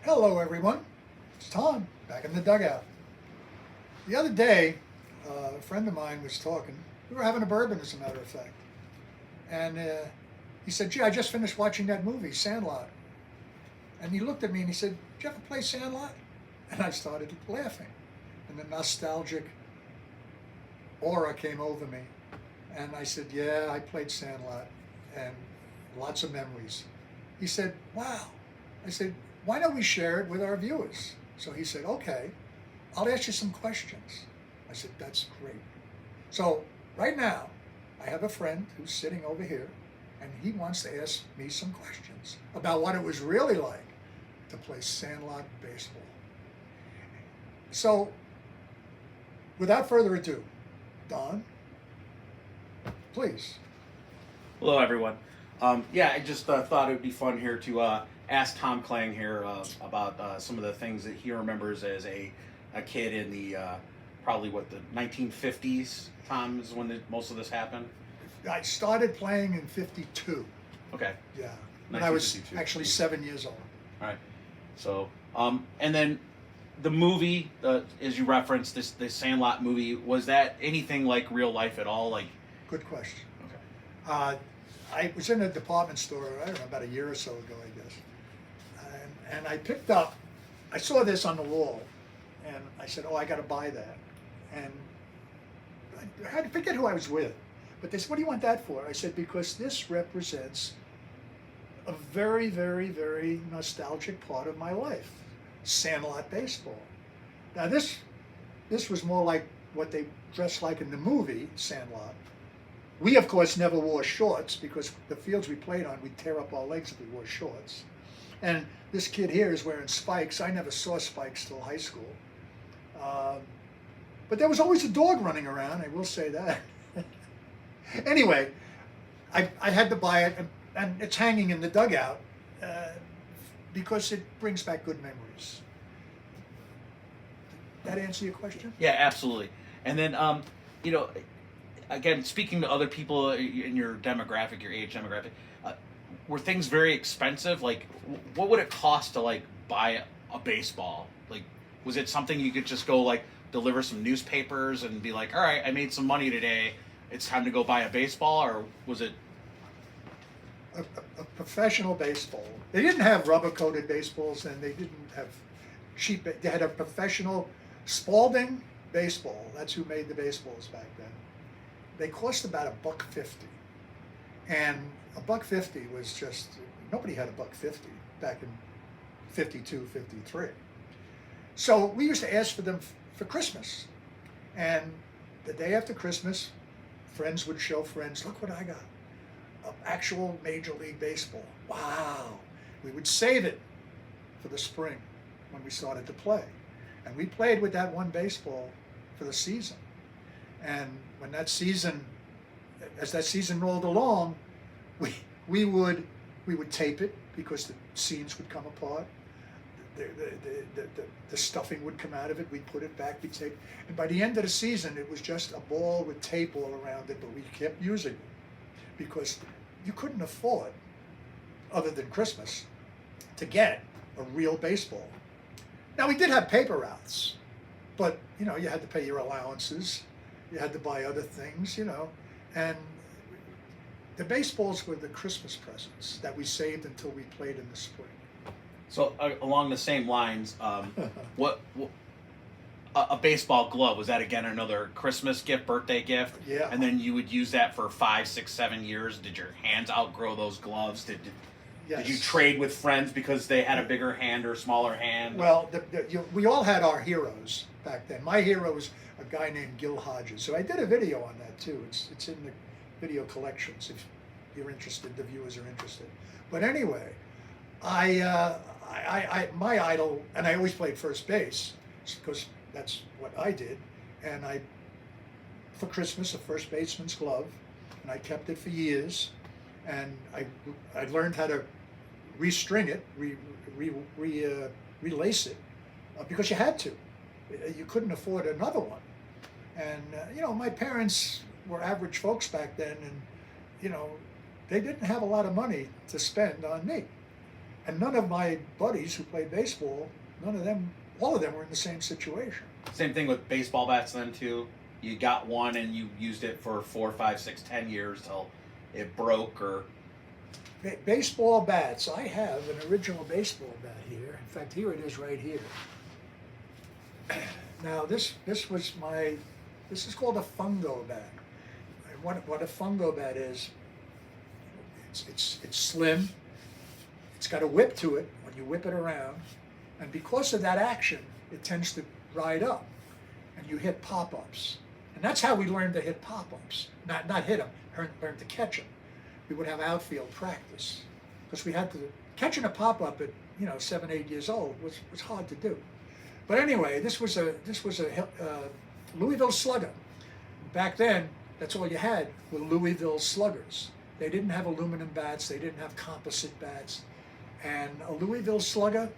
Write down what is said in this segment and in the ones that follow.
Hello, everyone. It's Tom back in the dugout. The other day, a friend of mine was talking. We were having a bourbon, as a matter of fact. And he said, Gee, I just finished watching that movie, Sandlot. And he looked at me and he said, Did you ever play Sandlot? And I started laughing. And the nostalgic aura came over me. And I said, Yeah, I played Sandlot. And lots of memories. He said, Wow. I said, Why don't we share it with our viewers? So he said, Okay, I'll ask you some questions. I said, That's great. So right now, I have a friend who's sitting over here, and he wants to ask me some questions about what it was really like to play Sandlot Baseball. So without further ado, Don, please. Hello, everyone. I just thought it would be fun here to ask Tom Klang here about some of the things that he remembers as a kid in the probably the 1950s. Tom, is when most of this happened. I started playing in '52. Okay. Yeah, when I was actually 7 years old. All right. So, and then the movie, as you referenced, this Sandlot movie, was that anything like real life at all? Like, good question. Okay. I was in a department store, I don't know, about a year or so ago, I guess. And I picked up, I saw this on the wall, and I said, oh, I got to buy that. And I had to forget who I was with. But they said, what do you want that for? I said, because this represents a very, very, very nostalgic part of my life, Sandlot Baseball. Now this was more like what they dressed like in the movie, Sandlot. We, of course, never wore shorts because the fields we played on, we'd tear up our legs if we wore shorts. And this kid here is wearing spikes. I never saw spikes till high school. But there was always a dog running around, I will say that. Anyway, I had to buy it, and it's hanging in the dugout because it brings back good memories. Did that answer your question? Yeah, absolutely. And then, again, speaking to other people in your demographic, your age demographic, were things very expensive? Like, what would it cost to buy a baseball? Like, was it something you could just go deliver some newspapers and be like, all right, I made some money today, it's time to go buy a baseball? Or was it a professional baseball? They didn't have rubber coated baseballs, and they didn't have cheap. They had a professional Spalding baseball. That's who made the baseballs back then. They cost about $1.50, and $1.50 was just, nobody had $1.50 back in '52, '53. So we used to ask for them for Christmas, and the day after Christmas, friends would show friends, look what I got, an actual Major League Baseball. Wow. We would save it for the spring when we started to play, and we played with that one baseball for the season. And when that season, as that season rolled along, we would tape it because the seams would come apart. The stuffing would come out of it. We'd put it back. We'd tape, and by the end of the season, it was just a ball with tape all around it. But we kept using it because you couldn't afford, other than Christmas, to get a real baseball. Now we did have paper routes, but you had to pay your allowances. You had to buy other things, and the baseballs were the Christmas presents that we saved until we played in the spring. so along the same lines? What a baseball glove, was that again another Christmas gift, birthday gift? Yeah. And then you would use that for 5, 6, 7 years. Did your hands outgrow those gloves? Yes. Did you trade with friends because they had a bigger hand or smaller hand? Well, we all had our heroes back then. My hero was a guy named Gil Hodges. So I did a video on that too. It's in the video collections if you're interested, the viewers are interested. But anyway, I my idol, and I always played first base because that's what I did. And for Christmas, a first baseman's glove, and I kept it for years. And I learned how to restring it, relace it, because you had to. You couldn't afford another one. And my parents were average folks back then, and they didn't have a lot of money to spend on me. And none of my buddies who played baseball, all of them were in the same situation. Same thing with baseball bats then too. You got one and you used it for 4, 5, 6, 10 years till it broke or. Baseball bats. I have an original baseball bat here. In fact, here it is right here. Now this is called a fungo bat. And what a fungo bat is, it's slim. It's got a whip to it when you whip it around, and because of that action, it tends to ride up, and you hit pop-ups. And that's how we learned to hit pop-ups. Not hit them, learn to catch them. We would have outfield practice because we had to catching a pop-up at 7, 8 years old was hard to do. But anyway, this was a Louisville Slugger. Back then, that's all you had were Louisville Sluggers. They didn't have aluminum bats. They didn't have composite bats. And a Louisville Slugger,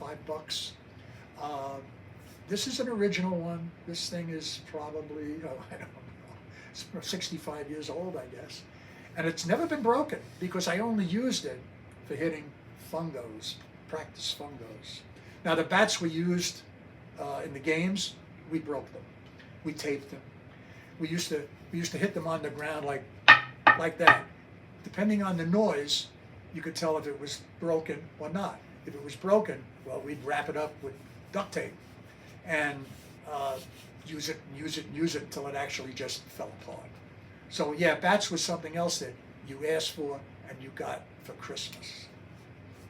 $5. This is an original one. This thing is probably, I don't know, it's 65 years old, I guess. And it's never been broken because I only used it for hitting fungos, practice fungos. Now the bats we used in the games, we broke them. We taped them. We used to hit them on the ground like that. Depending on the noise, you could tell if it was broken or not. If it was broken, well, we'd wrap it up with duct tape and use it until it actually just fell apart. So yeah, bats was something else that you asked for and you got for Christmas,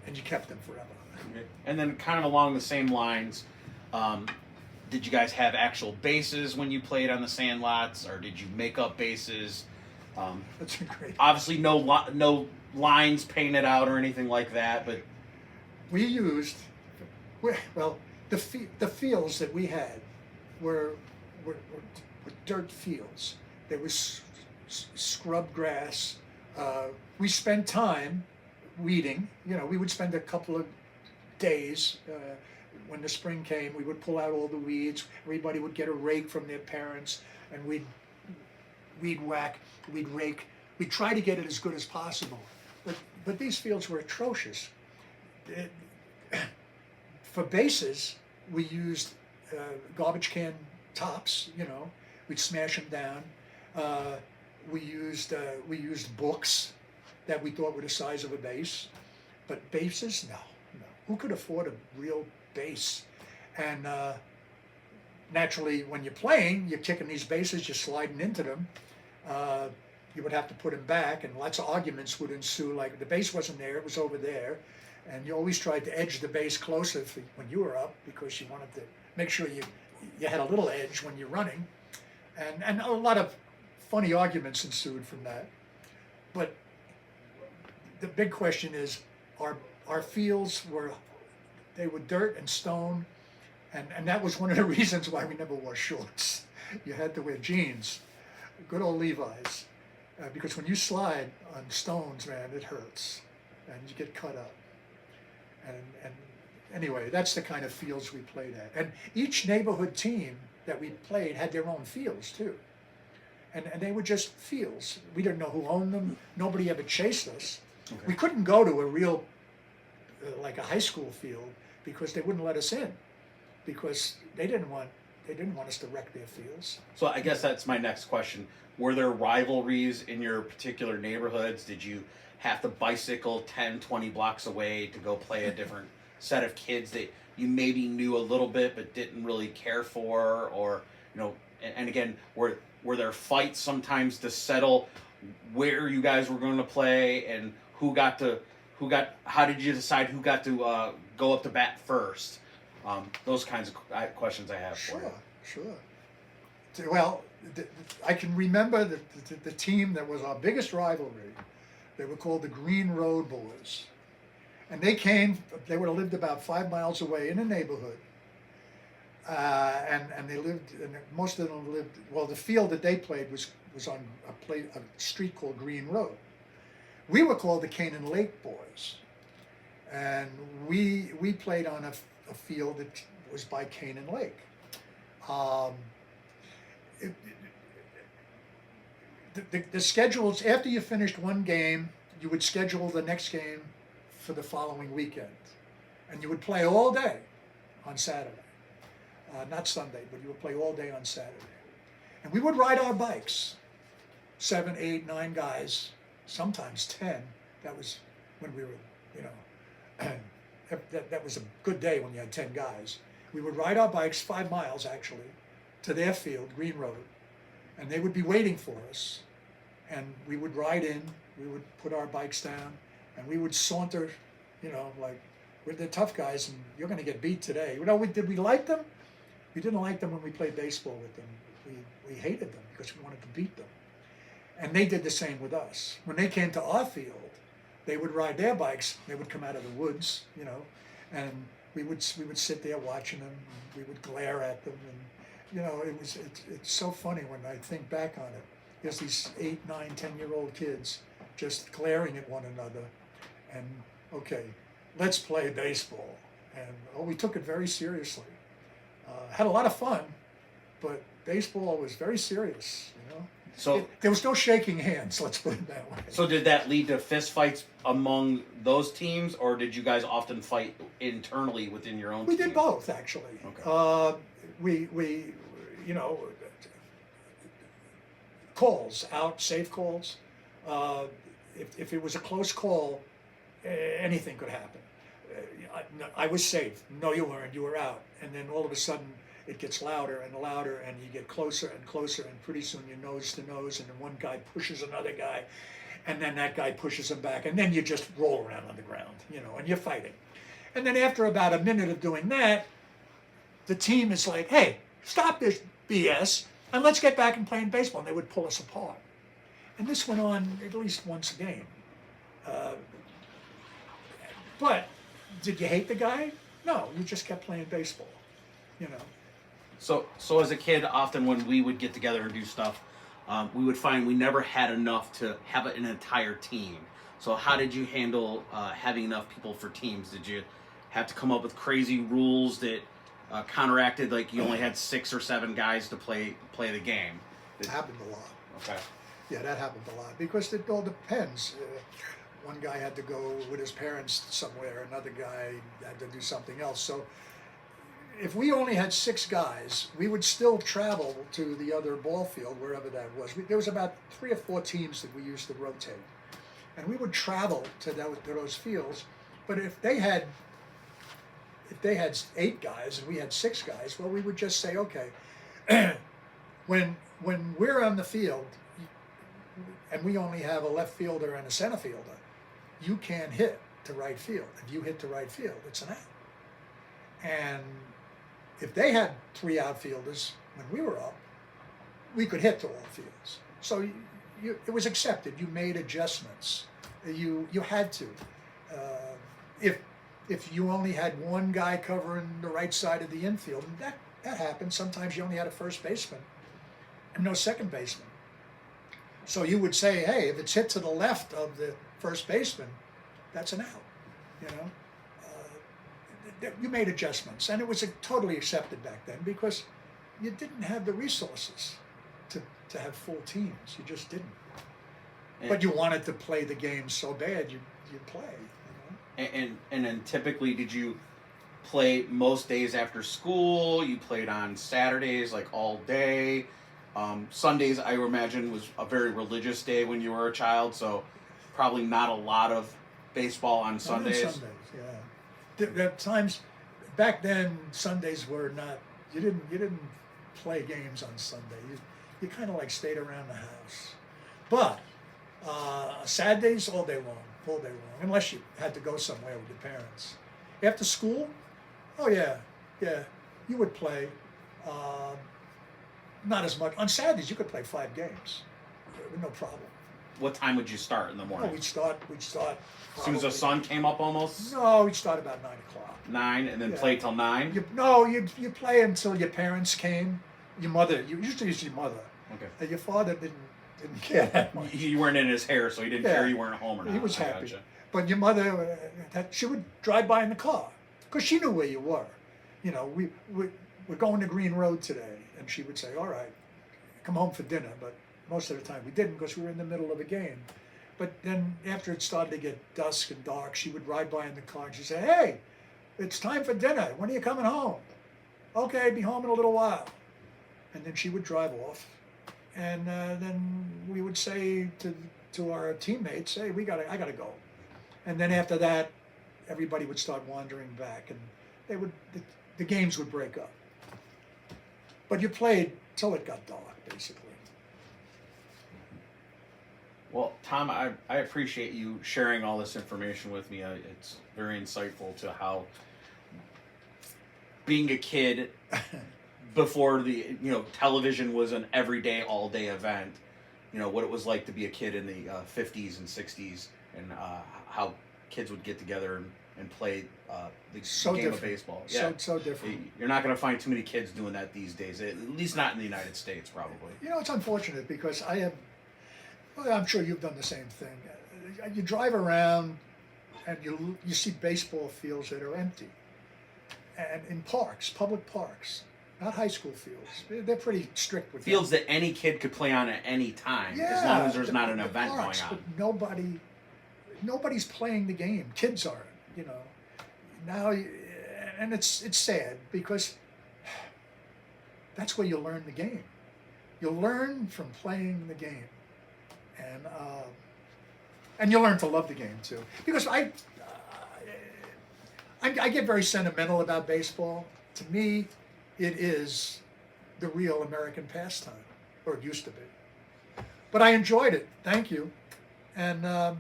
and you kept them forever. Okay. And then kind of along the same lines, did you guys have actual bases when you played on the Sandlots, or did you make up bases? That's great. Obviously, no lines painted out or anything like that, but we used, well, the fields that we had were dirt fields. There was scrub grass. We spent time weeding. We would spend a couple of days when the spring came. We would pull out all the weeds. Everybody would get a rake from their parents, and we'd whack, we'd rake. We'd try to get it as good as possible. But these fields were atrocious. For bases, we used garbage can tops. We'd smash them down. We used books that we thought were the size of a base, but bases, no. Who could afford a real base? And naturally, when you're playing, you're kicking these bases, you're sliding into them. You would have to put them back, and lots of arguments would ensue. Like the base wasn't there; it was over there, and you always tried to edge the base closer when you were up because you wanted to make sure you had a little edge when you're running, and a lot of funny arguments ensued from that. But the big question is, our fields were dirt and stone, and that was one of the reasons why we never wore shorts. You had to wear jeans, good old Levi's, because when you slide on stones, man, it hurts, and you get cut up. And anyway, that's the kind of fields we played at. And each neighborhood team that we played had their own fields too. And they were just fields. We didn't know who owned them. Nobody ever chased us. Okay. We couldn't go to a real, like a high school field, because they wouldn't let us in, because they didn't want us to wreck their fields. So I guess that's my next question. Were there rivalries in your particular neighborhoods? Did you have to bicycle 10, 20 blocks away to go play a different set of kids that you maybe knew a little bit but didn't really care for? Or, and again, were there fights sometimes to settle where you guys were going to play, and how did you decide who got to go up to bat first? Those kinds of questions I have for you. Sure. Well, I can remember the team that was our biggest rivalry. They were called the Green Road Boys. And they would have lived about 5 miles away in a neighborhood. And they lived, and most of them lived, well, the field that they played was on a street called Green Road. We were called the Canaan Lake Boys. And we played on a field that was by Canaan Lake. The schedules, after you finished one game, you would schedule the next game for the following weekend. And you would play all day on Saturday. Not Sunday, but you would play all day on Saturday. And we would ride our bikes, 7, 8, 9 guys, sometimes 10. That was when we were, you know, that was a good day when you had 10 guys. We would ride our bikes 5 miles actually to their field, Green Road, and they would be waiting for us. And we would ride in, we would put our bikes down, and we would saunter, you know, like, we're the tough guys and you're going to get beat today. You know, did we like them? We didn't like them when we played baseball with them. We hated them because we wanted to beat them. And they did the same with us. When they came to our field, they would ride their bikes. They would come out of the woods, you know, and we would sit there watching them. And we would glare at them, and you know, it's so funny when I think back on it. There's these 8, 9, 10-year-old kids just glaring at one another, and okay, let's play baseball. And we took it very seriously. Had a lot of fun, but baseball was very serious, you know. So there was no shaking hands, let's put it that way. So did that lead to fist fights among those teams, or did you guys often fight internally within your own We team? did both, actually. Okay. We you know, calls out, safe calls. If it was a close call, anything could happen. I was safe. No, you weren't. You were out. And then all of a sudden, it gets louder and louder, and you get closer and closer, and pretty soon you're nose to nose, and then one guy pushes another guy, and then that guy pushes him back, and then you just roll around on the ground, you know, and you're fighting. And then after about a minute of doing that, the team is like, hey, stop this BS, and let's get back and playing baseball. And they would pull us apart. And this went on at least once a game. But did you hate the guy? No, you just kept playing baseball, you know. So as a kid, often when we would get together and do stuff, we would find we never had enough to have an entire team. So how did you handle having enough people for teams? Did you have to come up with crazy rules that counteracted, like you only had 6 or 7 guys to play the game? It happened a lot. Okay. Yeah, that happened a lot because it all depends. One guy had to go with his parents somewhere, another guy had to do something else. So if we only had 6 guys, we would still travel to the other ball field, wherever that was. There was about 3 or 4 teams that we used to rotate. And we would travel to those fields. But if they had 8 guys and we had 6 guys, well, we would just say, okay, when we're on the field and we only have a left fielder and a center fielder, you can't hit to right field. If you hit to right field, it's an out. And if they had 3 outfielders when we were up, we could hit to all fields. So it was accepted. You made adjustments. You had to. If you only had one guy covering the right side of the infield, and that happened. Sometimes you only had a first baseman and no second baseman. So you would say, hey, if it's hit to the left of the first baseman, that's an out. You know, you made adjustments, and it was totally accepted back then because you didn't have the resources to have full teams. You just didn't. But you wanted to play the game so bad, you'd play. You know? And then typically, did you play most days after school? You played on Saturdays, like all day. Sundays, I imagine, was a very religious day when you were a child, so probably not a lot of baseball on Sundays. On Sundays, yeah. There are times back then, Sundays were not. You didn't play games on Sunday. You kind of like stayed around the house. But Saturdays, all day long, unless you had to go somewhere with your parents. After school, oh yeah, you would play. Not as much. On Saturdays, you could play 5 games. No problem. What time would you start in the morning? Oh, we'd start. As soon as the sun came up, almost. No, we'd start about 9 o'clock. 9, and then play till 9. You play until your parents came. Your mother. You usually use your mother. Okay. Your father didn't care that much. You weren't in his hair, so he didn't care you weren't home or not. He was I happy. gotcha. But your mother, she would drive by in the car because she knew where you were. You know, we're going to Green Road today, and she would say, "All right, come home for dinner." But most of the time we didn't because we were in the middle of a game. But then after it started to get dusk and dark, she would ride by in the car and she'd say, "Hey, it's time for dinner. When are you coming home?" "Okay, be home in a little while." And then she would drive off. And then we would say to our teammates, "Hey, I gotta go." And then after that, everybody would start wandering back, and the games would break up. But you played till it got dark, basically. Well, Tom, I appreciate you sharing all this information with me. It's very insightful to how being a kid before the television was an everyday, all day event. What it was like to be a kid in the 50s and 60s, and how kids would get together and play the So game of different. baseball. Yeah. So different. You're not going to find too many kids doing that these days, at least not in the United States, probably. It's unfortunate because I'm sure you've done the same thing. You drive around and you see baseball fields that are empty. And in parks, public parks, not high school fields. They're pretty strict with Fields that. that any kid could play on at any time, Yeah, as long as there's the- not an the event parks, going on. But nobody's playing the game. Kids aren't, Now, and it's sad because that's where you learn the game. You learn from playing the game, and you learn to love the game too. Because I get very sentimental about baseball. To me, it is the real American pastime, or it used to be. But I enjoyed it. Thank you. And I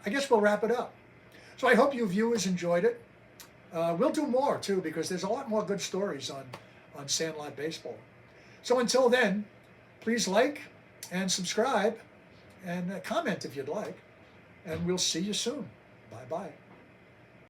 guess we'll wrap it up. So I hope you viewers enjoyed it. We'll do more too, because there's a lot more good stories on Sandlot Baseball. So until then, please like and subscribe and comment if you'd like. And we'll see you soon. Bye-bye.